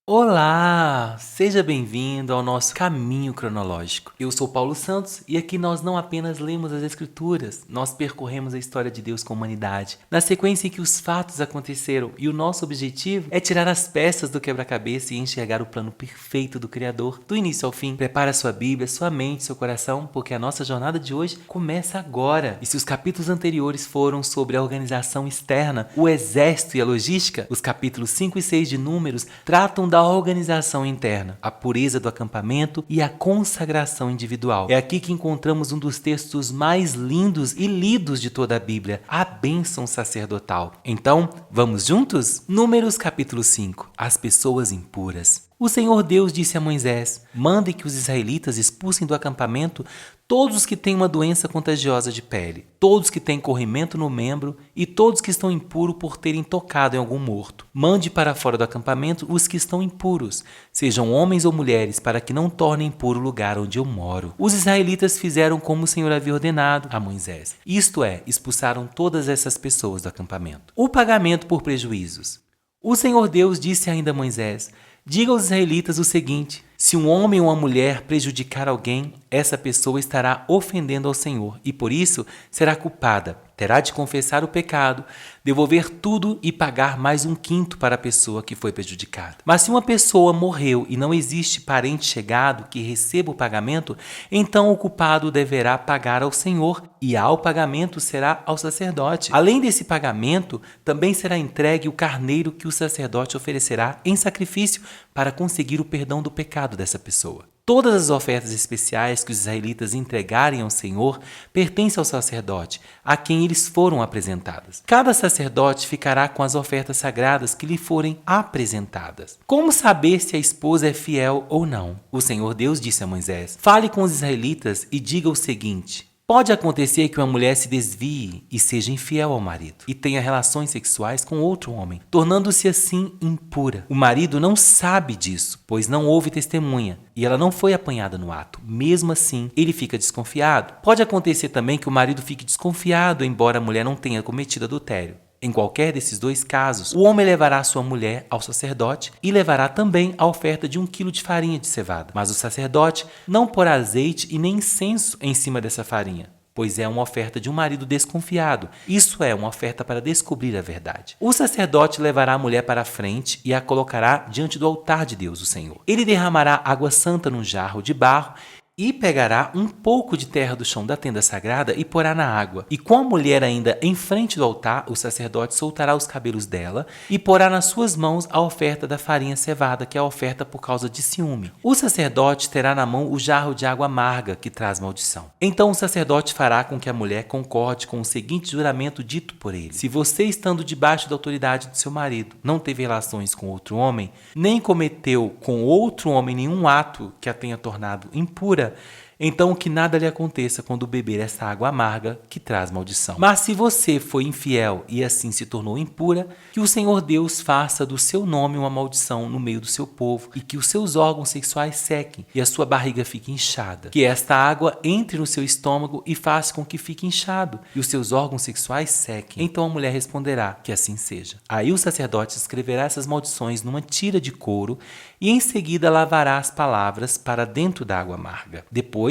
Olá! Seja bem-vindo ao nosso caminho cronológico. Eu sou Paulo Santos e aqui nós não apenas lemos as Escrituras, nós percorremos a história de Deus com a humanidade, na sequência em que os fatos aconteceram, e o nosso objetivo é tirar as peças do quebra-cabeça e enxergar o plano perfeito do Criador, do início ao fim. Prepara sua Bíblia, sua mente, seu coração, porque a nossa jornada de hoje começa agora. E se os capítulos anteriores foram sobre a organização externa, o exército e a logística, os capítulos 5 e 6 de Números tratam da organização interna, a pureza do acampamento e a consagração individual. É aqui que encontramos um dos textos mais lindos e lidos de toda a Bíblia, a bênção sacerdotal. Então, vamos juntos? Números capítulo 5. As pessoas impuras. O Senhor Deus disse a Moisés: mande que os israelitas expulsem do acampamento todos os que têm uma doença contagiosa de pele, todos que têm corrimento no membro e todos que estão impuros por terem tocado em algum morto. Mande para fora do acampamento os que estão impuros, sejam homens ou mulheres, para que não tornem impuro o lugar onde eu moro. Os israelitas fizeram como o Senhor havia ordenado a Moisés, isto é, expulsaram todas essas pessoas do acampamento. O pagamento por prejuízos. O Senhor Deus disse ainda a Moisés: diga aos israelitas o seguinte: se um homem ou uma mulher prejudicar alguém, essa pessoa estará ofendendo ao Senhor e por isso será culpada. Terá de confessar o pecado, devolver tudo e pagar mais 1/5 para a pessoa que foi prejudicada. Mas se uma pessoa morreu e não existe parente chegado que receba o pagamento, então o culpado deverá pagar ao Senhor e ao pagamento será ao sacerdote. Além desse pagamento, também será entregue o carneiro que o sacerdote oferecerá em sacrifício para conseguir o perdão do pecado dessa pessoa. Todas as ofertas especiais que os israelitas entregarem ao Senhor pertencem ao sacerdote, a quem eles foram apresentadas. Cada sacerdote ficará com as ofertas sagradas que lhe forem apresentadas. Como saber se a esposa é fiel ou não? O Senhor Deus disse a Moisés: fale com os israelitas e diga o seguinte: pode acontecer que uma mulher se desvie e seja infiel ao marido e tenha relações sexuais com outro homem, tornando-se assim impura. O marido não sabe disso, pois não houve testemunha e ela não foi apanhada no ato. Mesmo assim, ele fica desconfiado. Pode acontecer também que o marido fique desconfiado, embora a mulher não tenha cometido adultério. Em qualquer desses dois casos, o homem levará sua mulher ao sacerdote e levará também a oferta de 1 quilo de farinha de cevada. Mas o sacerdote não porá azeite e nem incenso em cima dessa farinha, pois é uma oferta de um marido desconfiado. Isso é uma oferta para descobrir a verdade. O sacerdote levará a mulher para a frente e a colocará diante do altar de Deus, o Senhor. Ele derramará água santa num jarro de barro e pegará um pouco de terra do chão da tenda sagrada e porá na água. E com a mulher ainda em frente do altar, o sacerdote soltará os cabelos dela e porá nas suas mãos a oferta da farinha cevada, que é a oferta por causa de ciúme. O sacerdote terá na mão o jarro de água amarga, que traz maldição. Então o sacerdote fará com que a mulher concorde com o seguinte juramento dito por ele: se você, estando debaixo da autoridade do seu marido, não teve relações com outro homem, nem cometeu com outro homem nenhum ato que a tenha tornado impura, então que nada lhe aconteça quando beber essa água amarga que traz maldição. Mas se você foi infiel e assim se tornou impura, que o Senhor Deus faça do seu nome uma maldição no meio do seu povo e que os seus órgãos sexuais sequem e a sua barriga fique inchada. Que esta água entre no seu estômago e faça com que fique inchado e os seus órgãos sexuais sequem. Então a mulher responderá: que assim seja. Aí o sacerdote escreverá essas maldições numa tira de couro e em seguida lavará as palavras para dentro da água amarga. Depois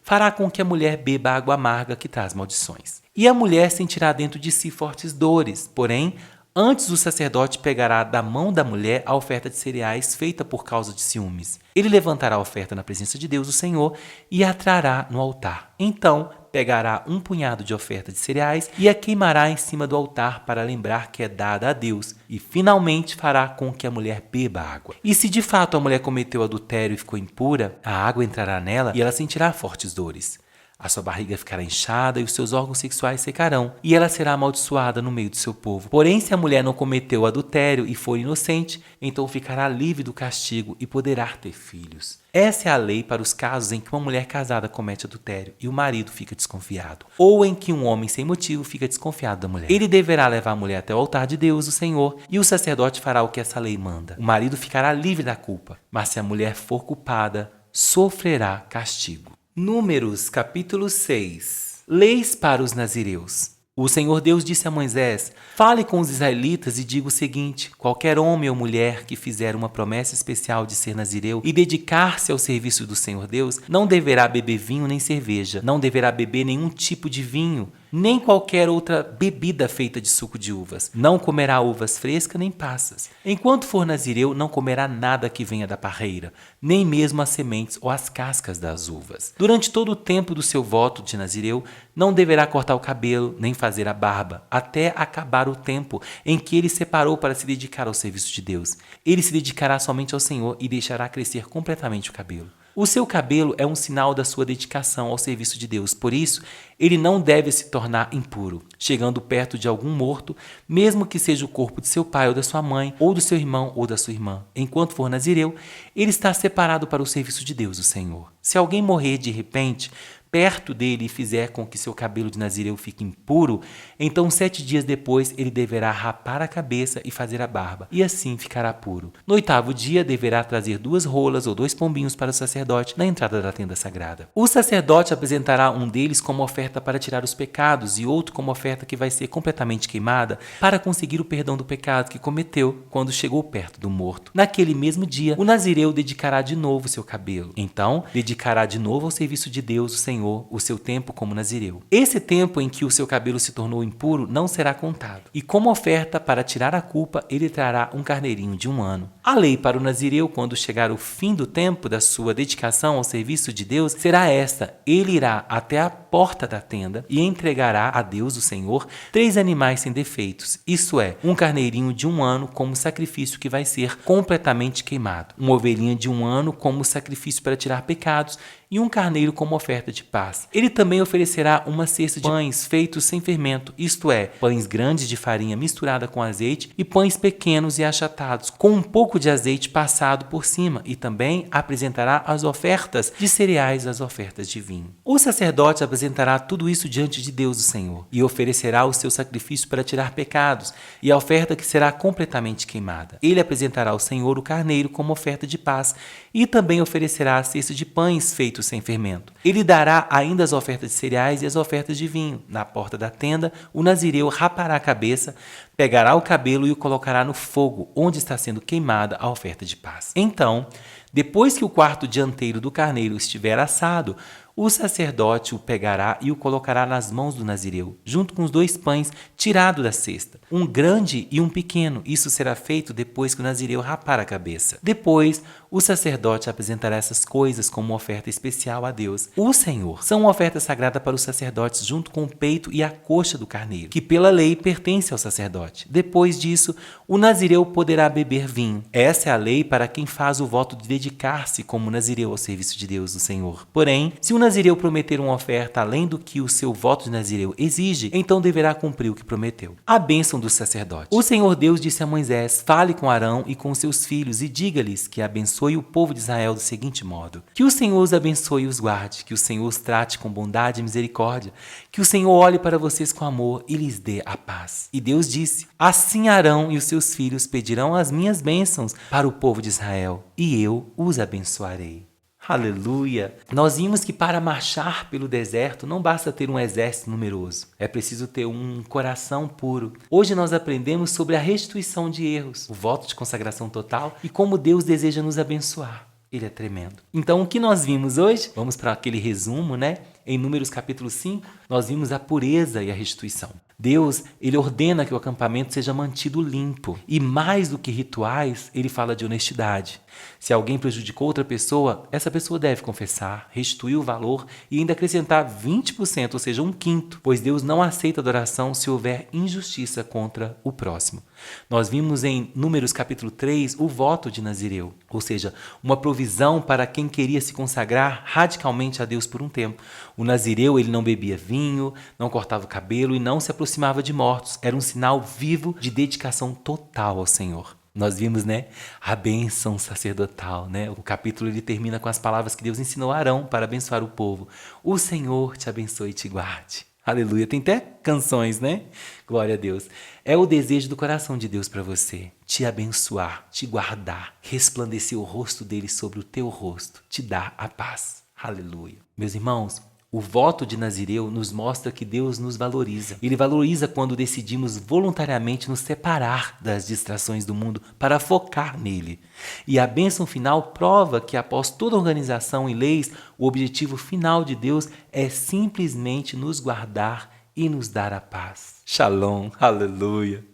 fará com que a mulher beba a água amarga que traz maldições. E a mulher sentirá dentro de si fortes dores, porém, antes o sacerdote pegará da mão da mulher a oferta de cereais feita por causa de ciúmes. Ele levantará a oferta na presença de Deus, o Senhor, e a trará no altar. Então, pegará um punhado de oferta de cereais e a queimará em cima do altar para lembrar que é dada a Deus, e finalmente fará com que a mulher beba água. E se de fato a mulher cometeu adultério e ficou impura, a água entrará nela e ela sentirá fortes dores. A sua barriga ficará inchada e os seus órgãos sexuais secarão, e ela será amaldiçoada no meio do seu povo. Porém, se a mulher não cometeu adultério e for inocente, então ficará livre do castigo e poderá ter filhos. Essa é a lei para os casos em que uma mulher casada comete adultério e o marido fica desconfiado, ou em que um homem sem motivo fica desconfiado da mulher. Ele deverá levar a mulher até o altar de Deus, o Senhor, e o sacerdote fará o que essa lei manda. O marido ficará livre da culpa, mas se a mulher for culpada, sofrerá castigo. Números capítulo 6. Leis para os nazireus. O Senhor Deus disse a Moisés: fale com os israelitas e diga o seguinte: qualquer homem ou mulher que fizer uma promessa especial de ser nazireu e dedicar-se ao serviço do Senhor Deus, não deverá beber vinho nem cerveja, não deverá beber nenhum tipo de vinho, nem qualquer outra bebida feita de suco de uvas. Não comerá uvas frescas nem passas. Enquanto for nazireu, não comerá nada que venha da parreira, nem mesmo as sementes ou as cascas das uvas. Durante todo o tempo do seu voto de nazireu, não deverá cortar o cabelo, nem fazer a barba, até acabar o tempo em que ele separou para se dedicar ao serviço de Deus. Ele se dedicará somente ao Senhor e deixará crescer completamente o cabelo. O seu cabelo é um sinal da sua dedicação ao serviço de Deus, por isso, ele não deve se tornar impuro, chegando perto de algum morto, mesmo que seja o corpo de seu pai ou da sua mãe, ou do seu irmão ou da sua irmã. Enquanto for nazireu, ele está separado para o serviço de Deus, o Senhor. Se alguém morrer de repente, perto dele e fizer com que seu cabelo de nazireu fique impuro, então 7 dias depois ele deverá rapar a cabeça e fazer a barba, e assim ficará puro. No 8º dia deverá trazer 2 rolas ou 2 pombinhos para o sacerdote na entrada da tenda sagrada. O sacerdote apresentará um deles como oferta para tirar os pecados e outro como oferta que vai ser completamente queimada para conseguir o perdão do pecado que cometeu quando chegou perto do morto. Naquele mesmo dia, o nazireu dedicará de novo seu cabelo. Então, dedicará de novo ao serviço de Deus, o Senhor, o seu tempo como nazireu. Esse tempo em que o seu cabelo se tornou impuro não será contado. E como oferta para tirar a culpa, ele trará um carneirinho de 1 ano. A lei para o nazireu, quando chegar o fim do tempo da sua dedicação ao serviço de Deus, será esta: ele irá até a porta da tenda e entregará a Deus, o Senhor, 3 animais sem defeitos, isto é, um carneirinho de 1 ano como sacrifício que vai ser completamente queimado, uma ovelhinha de 1 ano como sacrifício para tirar pecados e um carneiro como oferta de paz. Ele também oferecerá uma cesta de pães feitos sem fermento, isto é, pães grandes de farinha misturada com azeite e pães pequenos e achatados, com um pouco de azeite passado por cima, e também apresentará as ofertas de cereais e as ofertas de vinho. O sacerdote apresentará tudo isso diante de Deus, o Senhor, e oferecerá o seu sacrifício para tirar pecados, e a oferta que será completamente queimada. Ele apresentará ao Senhor o carneiro como oferta de paz, e também oferecerá a cesta de pães feitos sem fermento. Ele dará ainda as ofertas de cereais e as ofertas de vinho. Na porta da tenda, o nazireu rapará a cabeça, pegará o cabelo e o colocará no fogo, onde está sendo queimada a oferta de paz. Então, depois que o quarto dianteiro do carneiro estiver assado, o sacerdote o pegará e o colocará nas mãos do nazireu, junto com os 2 pães tirados da cesta, um grande e um pequeno. Isso será feito depois que o nazireu rapar a cabeça. Depois, o sacerdote apresentará essas coisas como uma oferta especial a Deus, o Senhor. São uma oferta sagrada para os sacerdotes, junto com o peito e a coxa do carneiro, que pela lei pertence ao sacerdote. Depois disso, o nazireu poderá beber vinho. Essa é a lei para quem faz o voto de dedicar-se como nazireu ao serviço de Deus, o Senhor. Porém, se o nazireu prometer uma oferta além do que o seu voto de nazireu exige, então deverá cumprir o que prometeu. A bênção do sacerdote. O Senhor Deus disse a Moisés: fale com Arão e com seus filhos e diga-lhes que abençoe o povo de Israel do seguinte modo: que o Senhor os abençoe e os guarde, que o Senhor os trate com bondade e misericórdia, que o Senhor olhe para vocês com amor e lhes dê a paz. E Deus disse: assim Arão e os seus filhos pedirão as minhas bênçãos para o povo de Israel, e eu os abençoarei. Aleluia! Nós vimos que para marchar pelo deserto não basta ter um exército numeroso, é preciso ter um coração puro. Hoje nós aprendemos sobre a restituição de erros, o voto de consagração total e como Deus deseja nos abençoar. Ele é tremendo. Então, o que nós vimos hoje? Vamos para aquele resumo, né? Em Números capítulo 5, nós vimos a pureza e a restituição. Deus, ele ordena que o acampamento seja mantido limpo. E mais do que rituais, ele fala de honestidade. Se alguém prejudicou outra pessoa, essa pessoa deve confessar, restituir o valor e ainda acrescentar 20%, ou seja, 1/5, pois Deus não aceita adoração se houver injustiça contra o próximo. Nós vimos em Números capítulo 3 o voto de Nazireu, ou seja, uma provisão para quem queria se consagrar radicalmente a Deus por um tempo. O Nazireu, ele não bebia vinho, não cortava o cabelo e não se aproximava de mortos. Era um sinal vivo de dedicação total ao Senhor. Nós vimos, né, a bênção sacerdotal, né? O capítulo ele termina com as palavras que Deus ensinou a Arão para abençoar o povo. O Senhor te abençoe e te guarde. Aleluia. Tem até canções, né? Glória a Deus. É o desejo do coração de Deus para você. Te abençoar, te guardar, resplandecer o rosto dele sobre o teu rosto, te dar a paz. Aleluia. Meus irmãos, O voto de Nazireu nos mostra que Deus nos valoriza. Ele valoriza quando decidimos voluntariamente nos separar das distrações do mundo para focar nele. E a bênção final prova que, após toda organização e leis, o objetivo final de Deus é simplesmente nos guardar e nos dar a paz. Shalom, aleluia.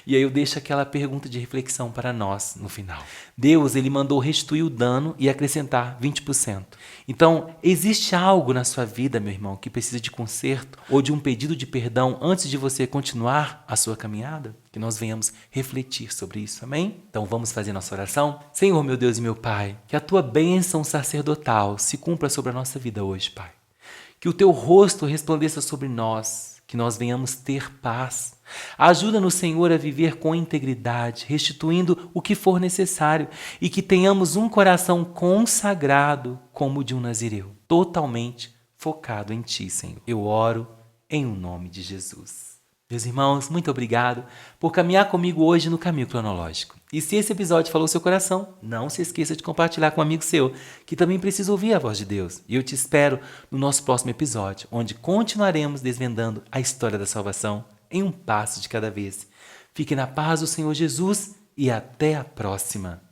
E aí eu deixo aquela pergunta de reflexão para nós no final. Deus, ele mandou restituir o dano e acrescentar 20%. Então, existe algo na sua vida, meu irmão, que precisa de conserto ou de um pedido de perdão antes de você continuar a sua caminhada? Que nós venhamos refletir sobre isso, amém? Então vamos fazer nossa oração? Senhor, meu Deus e meu Pai, que a tua bênção sacerdotal se cumpra sobre a nossa vida hoje, Pai. Que o teu rosto resplandeça sobre nós, que nós venhamos ter paz. Ajuda-nos, Senhor, a viver com integridade, restituindo o que for necessário e que tenhamos um coração consagrado como o de um nazireu, totalmente focado em Ti, Senhor. Eu oro em nome de Jesus. Meus irmãos, muito obrigado por caminhar comigo hoje no caminho cronológico. E se esse episódio falou seu coração, não se esqueça de compartilhar com um amigo seu, que também precisa ouvir a voz de Deus. E eu te espero no nosso próximo episódio, onde continuaremos desvendando a história da salvação em um passo de cada vez. Fique na paz do Senhor Jesus e até a próxima.